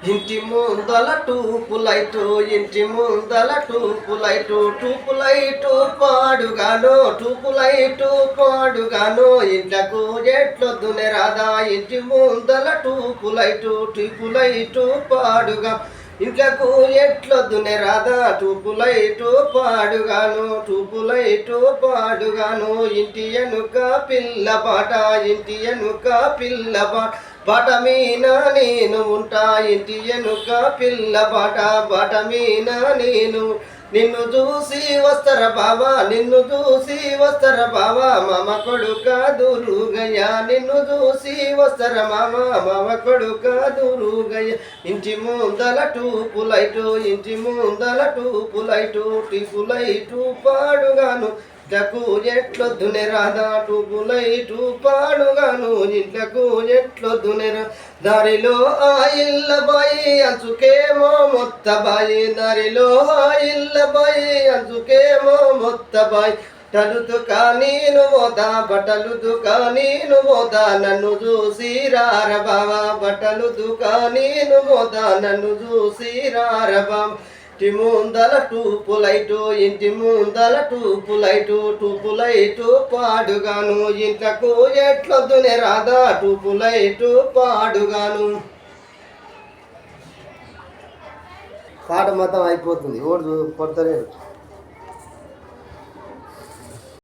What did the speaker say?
ఇంటి ముందల టూపులైటు ఇంటి ముందల టూపులైటు టూపులైటు పాడుగాను టూపులైటు పాడుగాను ఇంట్లకు ఎట్లొద్దునే రాదా ఇంటి ముందల టూపులైటు టూపులైటు పాడుగా ఇంట్లకు ఎట్లొద్దునే రాదా టూపులైటు పాడుగాను టూపులైటు పాడుగాను ఇంటి ఎనుక పిల్ల పాట ఇంటి ఎనుక పిల్ల పాట బాట మీన నేను ఉంటా ఇంటి ఎనుక పిల్ల బాట మీన నేను నిన్ను చూసి వస్తర బావా నిన్ను చూసి వస్తర బావా మామ కొడుక దురుగయ్య నిన్ను చూసి వస్తర మామ కొడుక దురుగయ్య ఇంటి ముందల టూపులైటు ఇంటి ముందల టూపులైటు టిపులైటు పాడుగాను ఇంట్లకు ఎట్లొద్దునే రాదా టూపులైటు పాడుగాను ఇంట్లకు ఎట్లొద్దునే దారిలో ఆ ఇళ్ళ బాయి అంచుకేమో మొత్తబాయి దారిలో ఆ ఇళ్ళ బాయి అంచుకేమో మొత్తబాయి బట్టలు నేను పోతా బట్టలు నేను పోతా నన్ను చూసి రార బావా బట్టలు నేను పోతా నన్ను చూసి రార బావ ఇంటి ముందల టూపులైటు ఇంటి ముందల టూపులైటు టూపులైటు పాడుగాను ఇంట్లకు ఎట్లొద్దునే రాదా టూపులైటు పాడుగాను. పాట మొత్తం అయిపోతుంది ఓడు కొడతలేదు.